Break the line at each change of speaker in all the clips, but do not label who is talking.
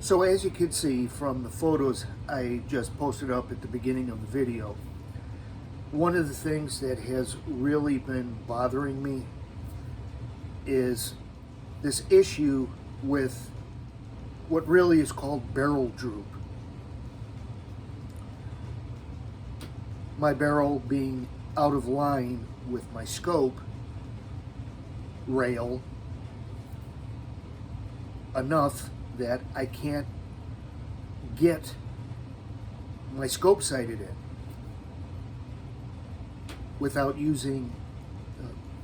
So as you can see from the photos I just posted up at the beginning of the video, one of the things that has really been bothering me is this issue with what really is called barrel droop. My barrel being out of line with my scope rail enough that I can't get my scope sighted in without using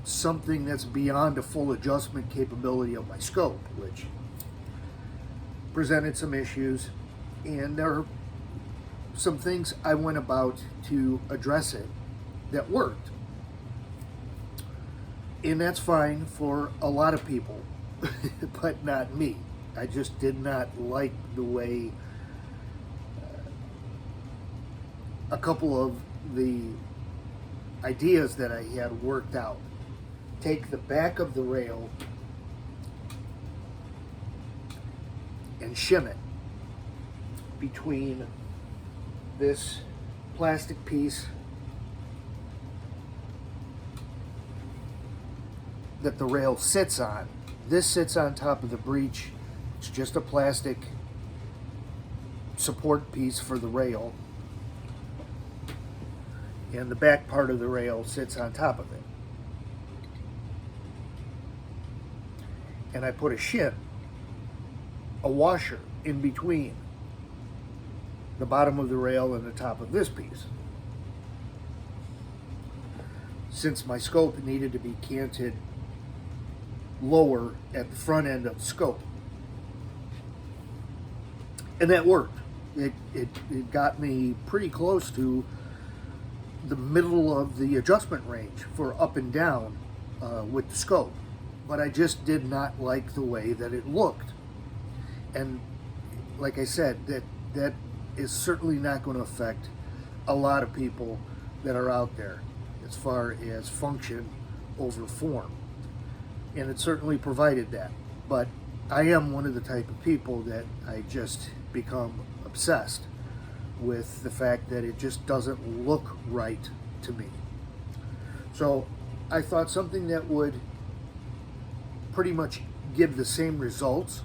something that's beyond a full adjustment capability of my scope, which presented some issues, and there are some things I went about to address it that worked. And that's fine for a lot of people, but not me. I just did not like the way a couple of the ideas that I had worked out. Take the back of the rail and shim it between this plastic piece that the rail sits on. This sits on top of the breech. It's just a plastic support piece for the rail, and the back part of the rail sits on top of it. And I put a shim, a washer, in between the bottom of the rail and the top of this piece. Since my scope needed to be canted lower at the front end of the scope. And that worked. It got me pretty close to the middle of the adjustment range for up and down with the scope. But I just did not like the way that it looked. And like I said, that is certainly not going to affect a lot of people that are out there as far as function over form. And it certainly provided that. But I am one of the type of people that I just become obsessed with the fact that it just doesn't look right to me. So I thought something that would pretty much give the same results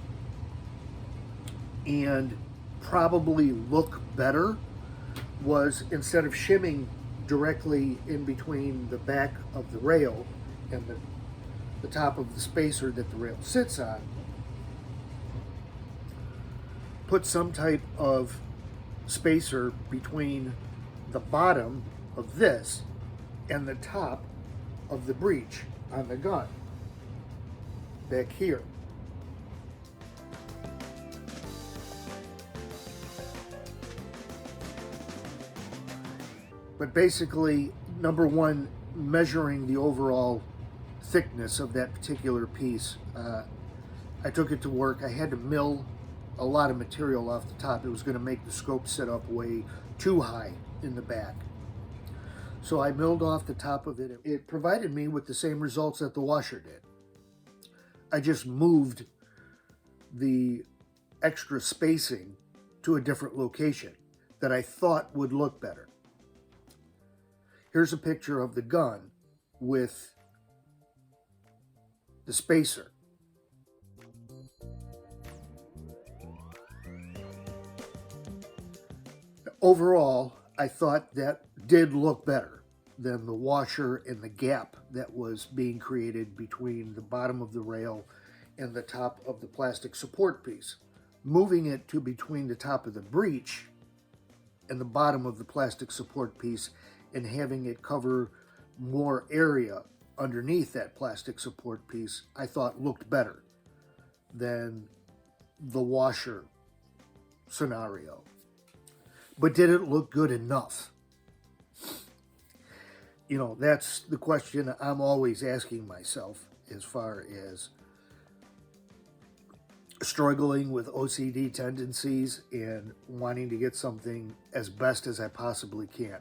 and probably look better was, instead of shimming directly in between the back of the rail and the top of the spacer that the rail sits on, put some type of spacer between the bottom of this and the top of the breech on the gun back here. But basically, number one, measuring the overall thickness of that particular piece. I took it to work. I had to mill a lot of material off the top. It was going to make the scope sit up way too high in the back. So I milled off the top of it. It provided me with the same results that the washer did. I just moved the extra spacing to a different location that I thought would look better. Here's a picture of the gun with the spacer. Overall, I thought that did look better than the washer and the gap that was being created between the bottom of the rail and the top of the plastic support piece. Moving it to between the top of the breech and the bottom of the plastic support piece and having it cover more area underneath that plastic support piece, I thought looked better than the washer scenario. But did it look good enough? You know, that's the question I'm always asking myself as far as struggling with OCD tendencies and wanting to get something as best as I possibly can.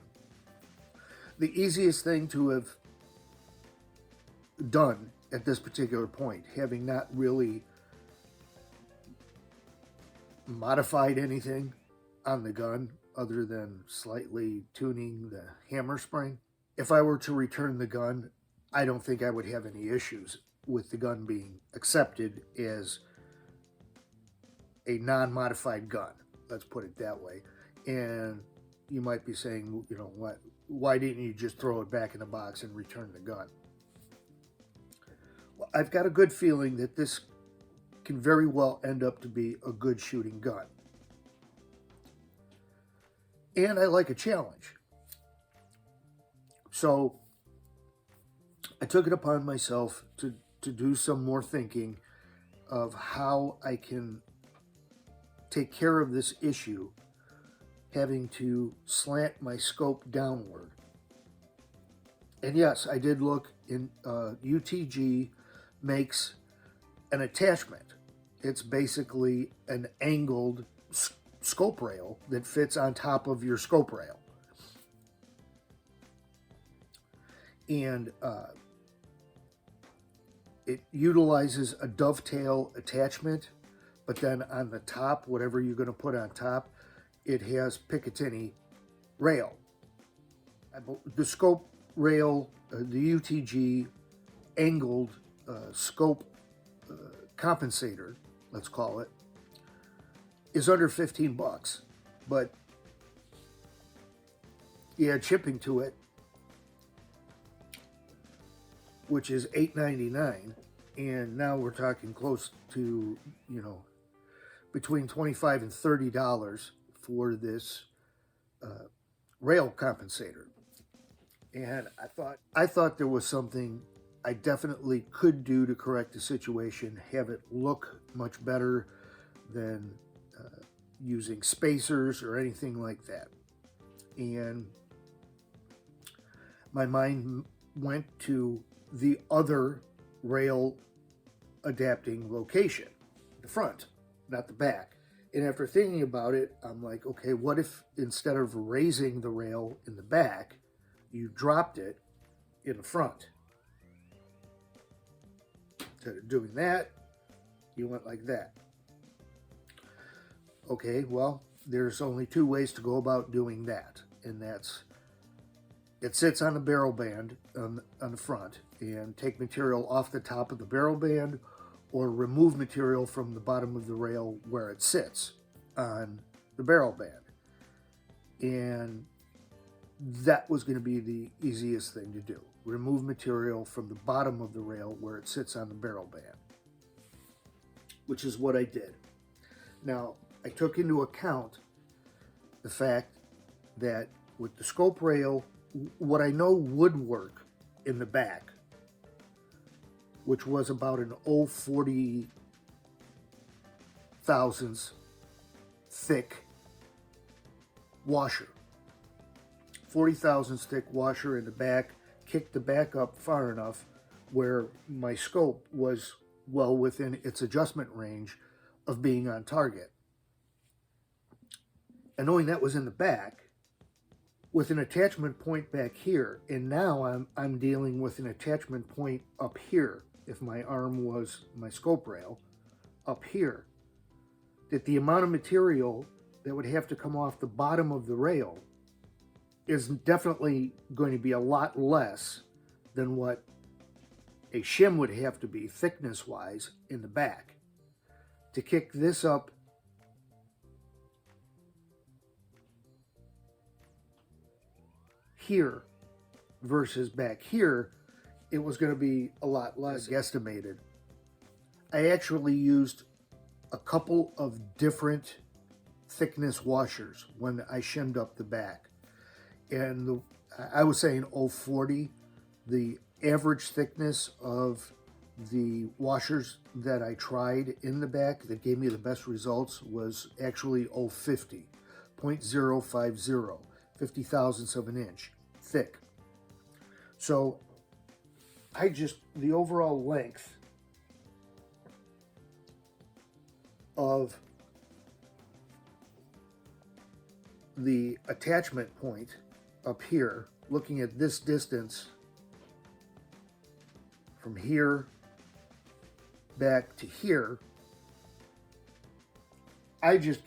The easiest thing to have done at this particular point, having not really modified anything on the gun other than slightly tuning the hammer spring. If I were to return the gun, I don't think I would have any issues with the gun being accepted as a non-modified gun. Let's put it that way. And you might be saying, you know, what? Why didn't you just throw it back in the box and return the gun? Well, I've got a good feeling that this can very well end up to be a good shooting gun. And I like a challenge. So I took it upon myself to do some more thinking of how I can take care of this issue, having to slant my scope downward. And yes, I did look in, UTG makes an attachment. It's basically an angled scope rail that fits on top of your scope rail. And it utilizes a dovetail attachment, but then on the top, whatever you're going to put on top, it has Picatinny rail. The scope rail, the UTG angled scope compensator, let's call it, is under $15, but you add shipping to it, which is $8.99, and now we're talking close to, you know, between $25 and $30 for this rail compensator. And I thought there was something I definitely could do to correct the situation, have it look much better than using spacers or anything like that. And my mind went to the other rail adapting location, the front, not the back. And after thinking about it, I'm like, okay, what if instead of raising the rail in the back, you dropped it in the front? Instead of doing that, you went like that. Okay, well, there's only two ways to go about doing that, and that's it sits on the barrel band on the front, and take material off the top of the barrel band or remove material from the bottom of the rail where it sits on the barrel band. And that was going to be the easiest thing to do. Remove material from the bottom of the rail where it sits on the barrel band, which is what I did. Now, I took into account the fact that with the scope rail, what I know would work in the back, which was about an 0.40 thousandths thick washer. 40 thousandths thick washer in the back, kicked the back up far enough where my scope was well within its adjustment range of being on target. And knowing that was in the back, with an attachment point back here, and now I'm dealing with an attachment point up here, if my arm was my scope rail, up here, that the amount of material that would have to come off the bottom of the rail is definitely going to be a lot less than what a shim would have to be thickness-wise in the back. To kick this up here versus back here, it was going to be a lot less guesstimated. I actually used a couple of different thickness washers when I shimmed up the back. And I was saying 0.40. The average thickness of the washers that I tried in the back that gave me the best results was actually 0.50, 0.050, 50 thousandths of an inch thick. So the overall length of the attachment point up here, looking at this distance from here back to here, I just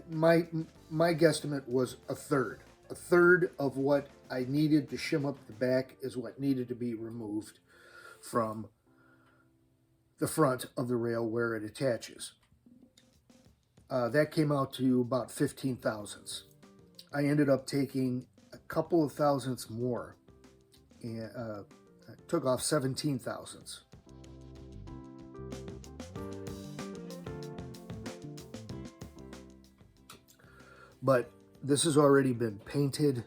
my guesstimate was a third. A third of what I needed to shim up the back is what needed to be removed from the front of the rail where it attaches. That came out to about 15 thousandths. I ended up taking a couple of thousandths more, and took off 17 thousandths. But this has already been painted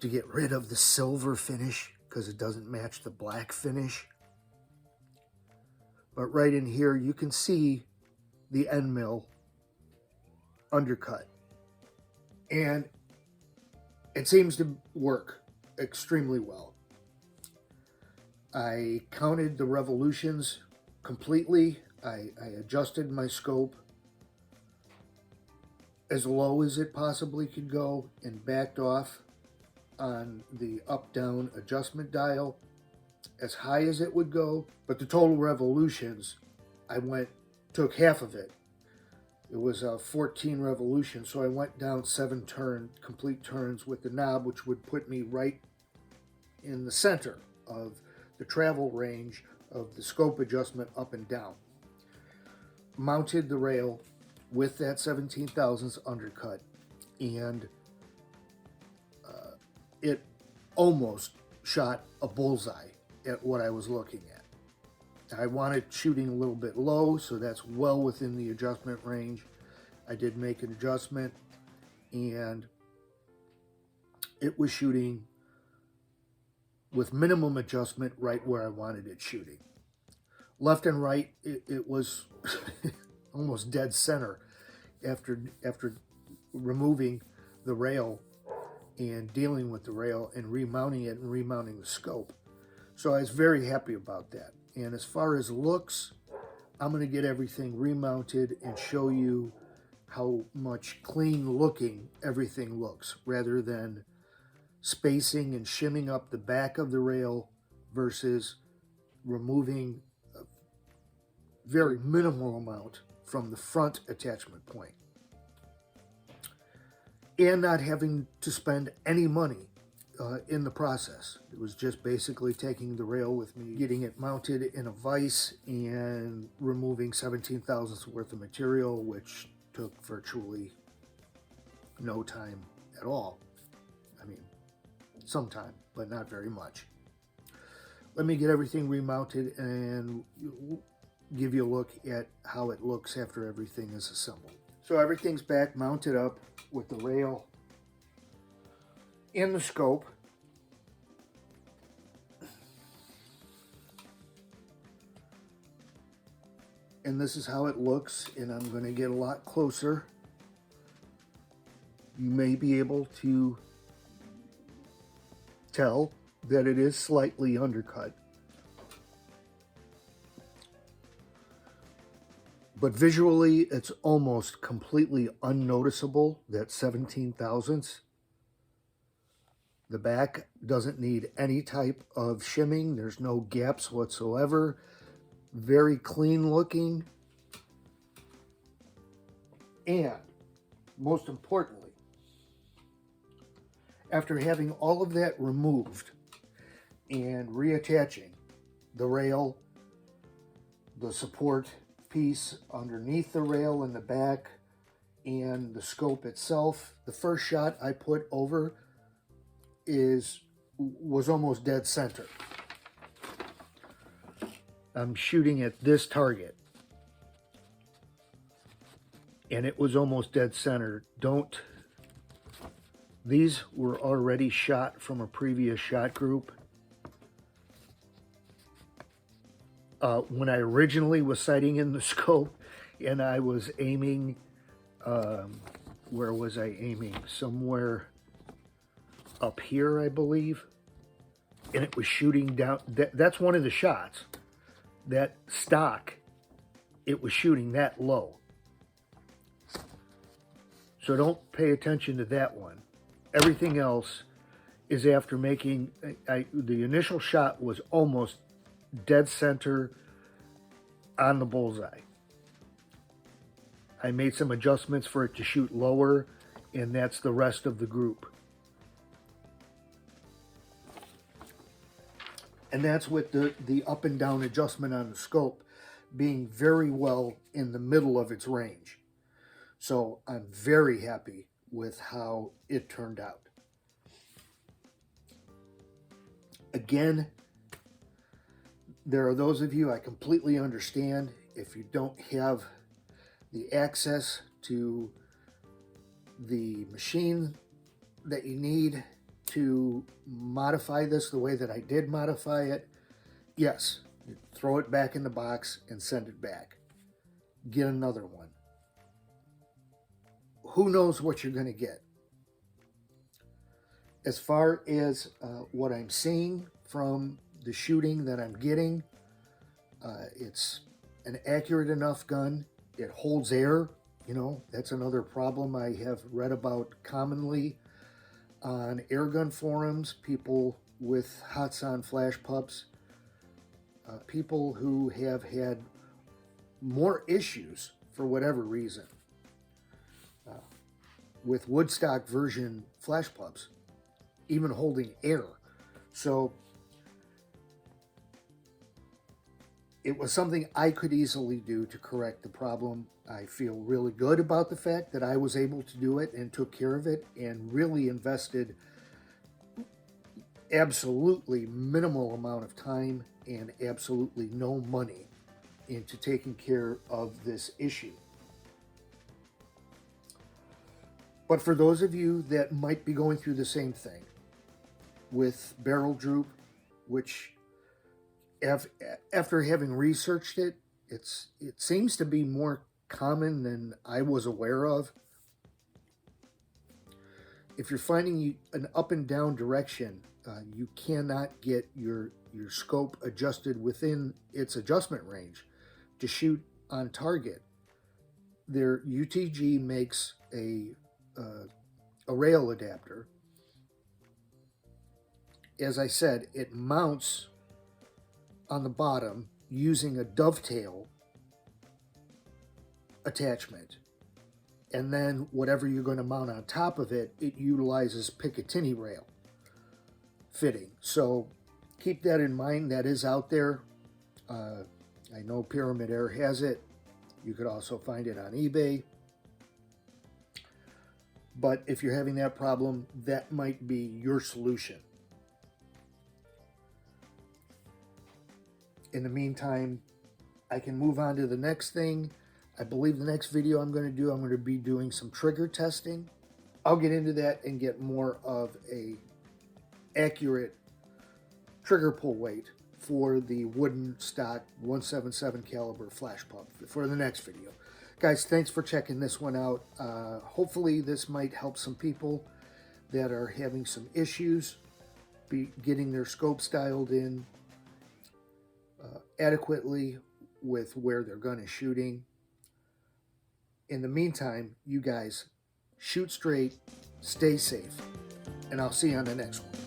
to get rid of the silver finish because it doesn't match the black finish. But right in here, you can see the end mill undercut. And it seems to work extremely well. I counted the revolutions completely. I adjusted my scope as low as it possibly could go and backed off on the up-down adjustment dial as high as it would go. But the total revolutions, I took half of it. It was 14 revolutions, so I went down 7 complete turns with the knob, which would put me right in the center of the travel range of the scope adjustment up and down. Mounted the rail with that 17 thousandths undercut, and it almost shot a bullseye at what I was looking at. I wanted shooting a little bit low, so that's well within the adjustment range. I did make an adjustment, and it was shooting with minimum adjustment right where I wanted it shooting. Left and right, it was almost dead center after removing the rail and dealing with the rail and remounting it and remounting the scope. So I was very happy about that. And as far as looks, I'm going to get everything remounted and show you how much clean looking everything looks, rather than spacing and shimming up the back of the rail versus removing a very minimal amount from the front attachment point, and not having to spend any money in the process. It was just basically taking the rail with me, getting it mounted in a vise, and removing 17 thousandths worth of material, which took virtually no time at all. I mean, some time, but not very much. Let me get everything remounted and give you a look at how it looks after everything is assembled. So everything's back mounted up with the rail in the scope. And this is how it looks, and I'm going to get a lot closer. You may be able to tell that it is slightly undercut. But visually, it's almost completely unnoticeable, that 17 thousandths. The back doesn't need any type of shimming. There's no gaps whatsoever. Very clean looking. And most importantly, after having all of that removed and reattaching the rail, the support piece underneath the rail in the back, and the scope itself, the first shot I put over was almost dead center. I'm shooting at this target, and it was almost dead center. These were already shot from a previous shot group. When I originally was sighting in the scope, and I was aiming, where was I aiming? Somewhere up here, I believe. And it was shooting down. That's one of the shots. That stock, it was shooting that low. So don't pay attention to that one. Everything else is after making, the initial shot was almost dead center on the bullseye. I made some adjustments for it to shoot lower, and that's the rest of the group. And that's with the up and down adjustment on the scope being very well in the middle of its range. So I'm very happy with how it turned out. Again, there are those of you, I completely understand, if you don't have the access to the machine that you need to modify this the way that I did modify it, yes, throw it back in the box and send it back. Get another one. Who knows what you're going to get? As far as what I'm seeing from the shooting that I'm getting, it's an accurate enough gun. It holds air. You know, that's another problem I have read about commonly on airgun forums. People with Hatsan flash pups, people who have had more issues for whatever reason with Woodstock version flash pups, even holding air. So it was something I could easily do to correct the problem. I feel really good about the fact that I was able to do it and took care of it and really invested absolutely minimal amount of time and absolutely no money into taking care of this issue. But for those of you that might be going through the same thing with barrel droop, which after having researched it, it seems to be more common than I was aware of. If you're finding an up and down direction, you cannot get your scope adjusted within its adjustment range to shoot on target. Their UTG makes a rail adapter. As I said, it mounts on the bottom using a dovetail attachment, and then whatever you're going to mount on top of it, it utilizes Picatinny rail fitting. So keep that in mind. That is out there. I know Pyramyd Air has it. You could also find it on eBay. But if you're having that problem, that might be your solution. In the meantime, I can move on to the next thing. I believe the next video I'm going to be doing some trigger testing. I'll get into that and get more of a accurate trigger pull weight for the wooden stock 177 caliber flash pump for the next video. Guys, thanks for checking this one out. Hopefully this might help some people that are having some issues getting their scope styled in adequately with where their gun is shooting. In the meantime, you guys shoot straight, stay safe, and I'll see you on the next one.